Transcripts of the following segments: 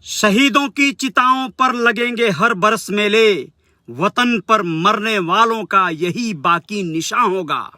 शहीदों की चिताओं पर लगेंगे हर बरस मेले, वतन पर मरने वालों का यही बाकी निशान होगा।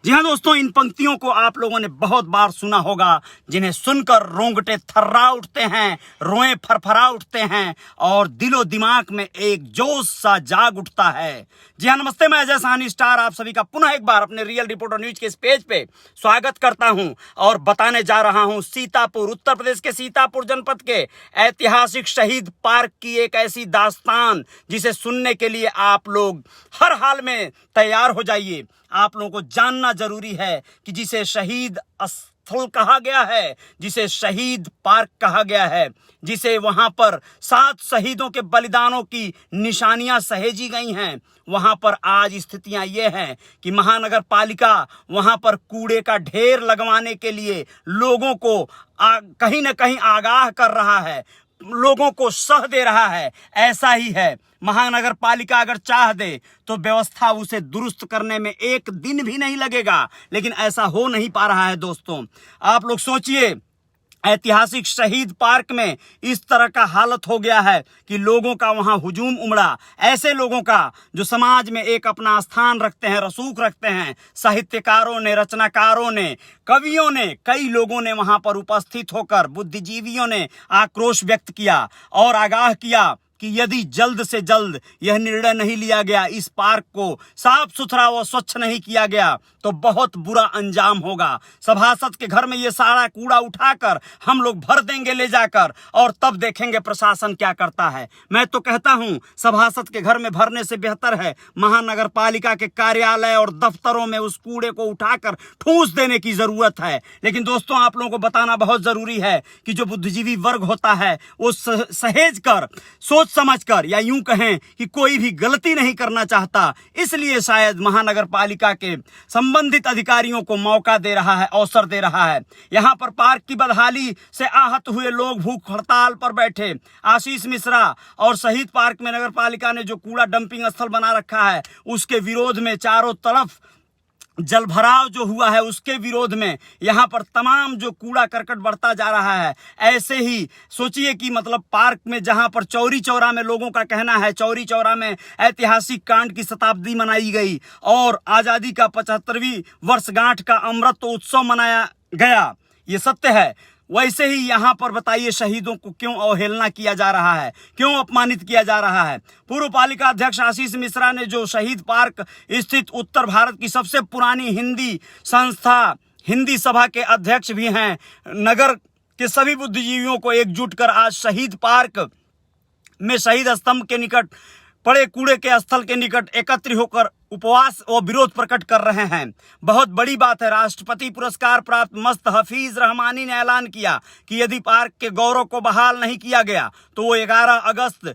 जी हाँ दोस्तों, इन पंक्तियों को आप लोगों ने बहुत बार सुना होगा, जिन्हें सुनकर रोंगटे थर्रा उठते हैं, रोएं फरफरा उठते हैं और दिलो दिमाग में एक जोश सा जाग उठता है। जी हाँ, नमस्ते, मैं अजय साहनी स्टार आप सभी का पुनः एक बार अपने रियल रिपोर्टर न्यूज के इस पेज पे स्वागत करता हूं और बताने जा रहा हूं सीतापुर, उत्तर प्रदेश के सीतापुर जनपद के ऐतिहासिक शहीद पार्क की एक ऐसी दास्तान जिसे सुनने के लिए आप लोग हर हाल में तैयार हो जाइए। आप लोगों को जानना जरूरी है कि जिसे शहीद स्थल कहा गया है, जिसे शहीद पार्क कहा गया है, जिसे वहां पर 7 शहीदों के बलिदानों की निशानियां सहेजी गई हैं, वहां पर आज स्थितियां ये हैं कि महानगर पालिका वहां पर कूड़े का ढेर लगवाने के लिए लोगों को कहीं ना कहीं आगाह कर रहा है, लोगों को सह दे रहा है। ऐसा ही है, महानगर पालिका अगर चाह दे तो व्यवस्था उसे दुरुस्त करने में एक दिन भी नहीं लगेगा, लेकिन ऐसा हो नहीं पा रहा है। दोस्तों, आप लोग सोचिए, ऐतिहासिक शहीद पार्क में इस तरह का हालत हो गया है कि लोगों का वहां हुजूम उमड़ा, ऐसे लोगों का जो समाज में एक अपना स्थान रखते हैं, रसूख रखते हैं। साहित्यकारों ने, रचनाकारों ने, कवियों ने, कई लोगों ने वहां पर उपस्थित होकर, बुद्धिजीवियों ने आक्रोश व्यक्त किया और आगाह किया कि यदि जल्द से जल्द यह निर्णय नहीं लिया गया, इस पार्क को साफ सुथरा व स्वच्छ नहीं किया गया, तो बहुत बुरा अंजाम होगा। सभासद के घर में ये सारा कूड़ा उठाकर हम लोग भर देंगे ले जाकर, और तब देखेंगे प्रशासन क्या करता है। मैं तो कहता हूं, सभासद के घर में भरने से बेहतर है महानगर पालिका के कार्यालय और दफ्तरों में उस कूड़े को उठाकर ठूंस देने की जरूरत है। लेकिन दोस्तों, आप लोगों को बताना बहुत जरूरी है कि जो बुद्धिजीवी वर्ग होता है वो सहेज कर, सोच समझकर, या यूं कहें कि कोई भी गलती नहीं करना चाहता, इसलिए शायद महानगर पालिका के संबंधित अधिकारियों को मौका दे रहा है, अवसर दे रहा है। यहां पर पार्क की बदहाली से आहत हुए लोग भूख हड़ताल पर बैठे। आशीष मिश्रा और शहीद पार्क में नगर पालिका ने जो कूड़ा डंपिंग स्थल बना रखा है, उसके विरोध में चारों तरफ जलभराव जो हुआ है, उसके विरोध में यहां पर तमाम जो कूड़ा करकट बढ़ता जा रहा है। ऐसे ही सोचिए कि मतलब पार्क में जहां पर चौरी चौरा में लोगों का कहना है, चौरी चौरा में ऐतिहासिक कांड की शताब्दी मनाई गई और आजादी का 75वीं वर्षगांठ का अमृत उत्सव मनाया गया, ये सत्य है। वैसे ही यहां पर बताइए, शहीदों को क्यों अवहेलना किया जा रहा है, क्यों अपमानित किया जा रहा है। पूर्व पालिका अध्यक्ष आशीष मिश्रा ने, जो शहीद पार्क स्थित उत्तर भारत की सबसे पुरानी हिंदी संस्था हिंदी सभा के अध्यक्ष भी हैं, नगर के सभी बुद्धिजीवियों को एकजुट कर आज शहीद पार्क में शहीद स्तंभ के निकट पड़े कूड़े के स्थल के निकट एकत्र होकर उपवास और विरोध प्रकट कर रहे हैं। बहुत बड़ी बात है। राष्ट्रपति पुरस्कार प्राप्त मस्त हफीज रहमानी ने ऐलान किया कि यदि पार्क के गौरव को बहाल नहीं किया गया तो वो 11 अगस्त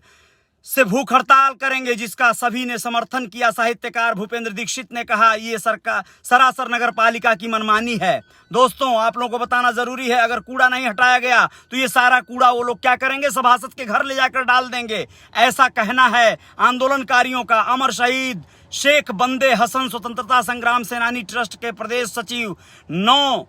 से भूख हड़ताल करेंगे, जिसका सभी ने समर्थन किया। साहित्यकार भूपेंद्र दीक्षित ने कहा, ये सरकार सरासर नगर पालिका की मनमानी है। दोस्तों, आप लोगों को बताना जरूरी है, अगर कूड़ा नहीं हटाया गया तो ये सारा कूड़ा वो लोग क्या करेंगे, सभासद के घर ले जाकर डाल देंगे। ऐसा कहना है आंदोलनकारियों का। अमर शहीद शेख बंदे हसन स्वतंत्रता संग्राम सेनानी ट्रस्ट के प्रदेश सचिव 9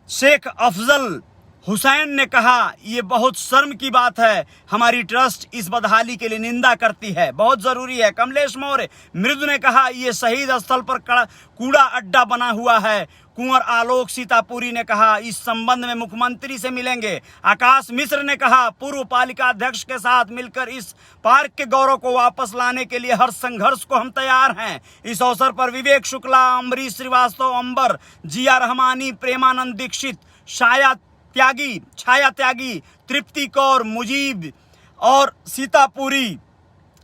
शेख अफजल हुसैन ने कहा, ये बहुत शर्म की बात है, हमारी ट्रस्ट इस बदहाली के लिए निंदा करती है, बहुत जरूरी है। कमलेश मौर्य मृदु ने कहा, ये शहीद स्थल पर कूड़ा अड्डा बना हुआ है। कुंवर आलोक सीतापुरी ने कहा, इस संबंध में मुख्यमंत्री से मिलेंगे। आकाश मिश्र ने कहा, पूर्व पालिका अध्यक्ष के साथ मिलकर इस पार्क के गौरव को वापस लाने के लिए हर संघर्ष को हम तैयार हैं। इस अवसर पर विवेक शुक्ला, अम्बरीश श्रीवास्तव, अंबर, जिया रहमानी, प्रेमानंद दीक्षित, छाया त्यागी, तृप्ति कौर, मुजीब और सीतापुरी,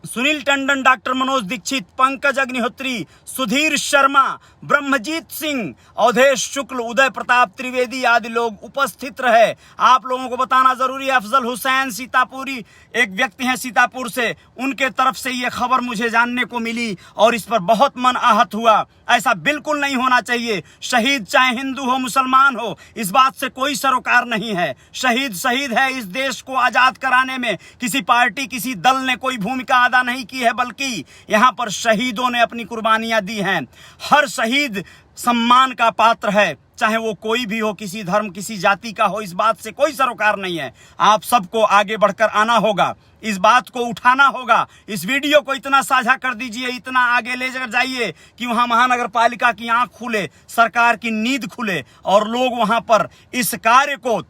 सुनील टंडन, डॉक्टर मनोज दीक्षित, पंकज अग्निहोत्री, सुधीर शर्मा, ब्रह्मजीत सिंह, अवधेश शुक्ल, उदय प्रताप त्रिवेदी आदि लोग उपस्थित रहे। आप लोगों को बताना जरूरी है, अफजल हुसैन सीतापुरी एक व्यक्ति हैं सीतापुर से, उनके तरफ से ये खबर मुझे जानने को मिली और इस पर बहुत मन आहत हुआ। ऐसा बिल्कुल नहीं होना चाहिए। शहीद चाहे हिंदू हो, मुसलमान हो, इस बात से कोई सरोकार नहीं है। शहीद शहीद है। इस देश को आजाद कराने में किसी पार्टी, किसी दल ने कोई भूमिका अदा नहीं की है, बल्कि यहाँ पर शहीदों ने अपनी कुर्बानियां दी हैं। हर शहीद सम्मान का पात्र है, चाहे वो कोई भी हो, किसी धर्म किसी जाति का हो, इस बात से कोई सरोकार नहीं है। आप सबको आगे बढ़कर आना होगा, इस बात को उठाना होगा। इस वीडियो को इतना साझा कर दीजिए, इतना आगे ले जाइए कि वहां महानगर पालिका की आंख खुले, सरकार की नींद खुले और लोग वहां पर इस कार्य को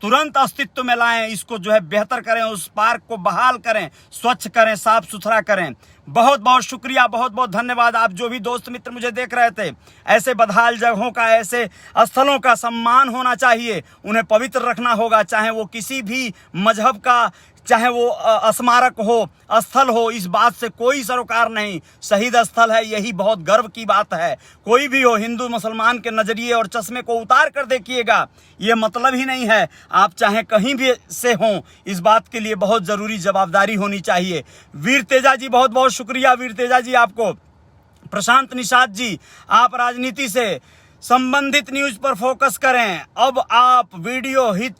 तुरंत अस्तित्व में लाएं, इसको बेहतर करें, उस पार्क को बहाल करें, स्वच्छ करें, साफ सुथरा करें। बहुत बहुत शुक्रिया, बहुत बहुत धन्यवाद। आप जो भी दोस्त मित्र मुझे देख रहे थे, ऐसे बदहाल जगहों का, ऐसे स्थलों का सम्मान होना चाहिए, उन्हें पवित्र रखना होगा, चाहे वो किसी भी मजहब का, चाहे वो स्मारक हो, स्थल हो, इस बात से कोई सरोकार नहीं। शहीद स्थल है, यही बहुत गर्व की बात है। कोई भी हो, हिंदू मुसलमान के नजरिए और चश्मे को उतार कर देखिएगा, ये मतलब ही नहीं है। आप चाहे कहीं भी से हों, इस बात के लिए बहुत जरूरी जवाबदारी होनी चाहिए। वीर तेजा जी, बहुत बहुत शुक्रिया वीर तेजा जी आपको। प्रशांत निषाद जी, आप राजनीति से संबंधित न्यूज पर फोकस करें। अब आप वीडियो हिट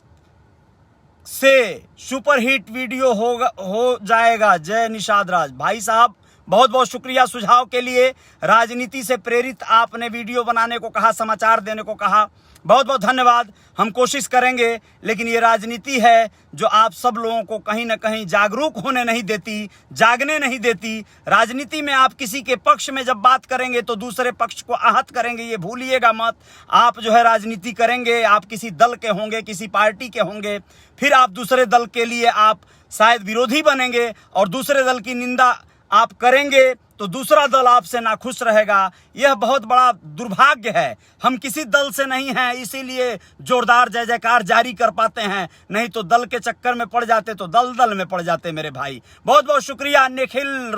से सुपर हिट वीडियो हो जाएगा। जय निषाद राज भाई साहब, बहुत बहुत शुक्रिया सुझाव के लिए। राजनीति से प्रेरित आपने वीडियो बनाने को कहा, समाचार देने को कहा, बहुत बहुत धन्यवाद। हम कोशिश करेंगे, लेकिन ये राजनीति है जो आप सब लोगों को कहीं ना कहीं जागरूक होने नहीं देती, जागने नहीं देती। राजनीति में आप किसी के पक्ष में जब बात करेंगे तो दूसरे पक्ष को आहत करेंगे, ये भूलिएगा मत। आप राजनीति करेंगे, आप किसी दल के होंगे, किसी पार्टी के होंगे, फिर आप दूसरे दल के लिए आप शायद विरोधी बनेंगे और दूसरे दल की निंदा आप करेंगे तो दूसरा दल आपसे नाखुश रहेगा। यह बहुत बड़ा दुर्भाग्य है। हम किसी दल से नहीं हैं, इसीलिए जोरदार जय जयकार जारी कर पाते हैं, नहीं तो दल के चक्कर में पड़ जाते तो दल में पड़ जाते मेरे भाई। बहुत बहुत शुक्रिया। निखिल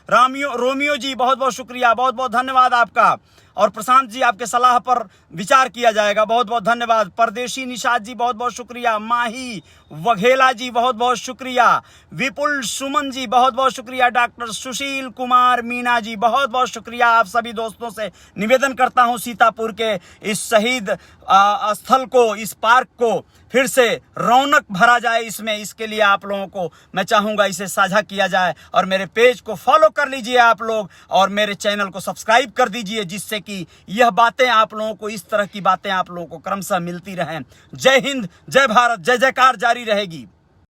रोमियो जी, बहुत बहुत शुक्रिया, बहुत बहुत धन्यवाद आपका। और प्रशांत जी, आपके सलाह पर विचार किया जाएगा, बहुत बहुत धन्यवाद। परदेशी निषाद जी, बहुत बहुत शुक्रिया। माही वघेला जी, बहुत बहुत शुक्रिया। विपुल सुमन जी, बहुत बहुत शुक्रिया। डॉक्टर सुशील कुमार मीना जी, बहुत बहुत शुक्रिया। आप सभी दोस्तों से निवेदन करता हूं, सीतापुर के इस शहीद स्थल को, इस पार्क को फिर से रौनक भरा जाए इसमें, इसके लिए आप लोगों को मैं चाहूंगा इसे साझा किया जाए। और मेरे पेज को फॉलो कर लीजिए आप लोग, और मेरे चैनल को सब्सक्राइब कर दीजिए, जिससे कि यह बातें आप लोगों को, इस तरह की बातें आप लोगों को क्रमशः मिलती रहें। जय हिंद, जय भारत, जय जयकार जारी रहेगी।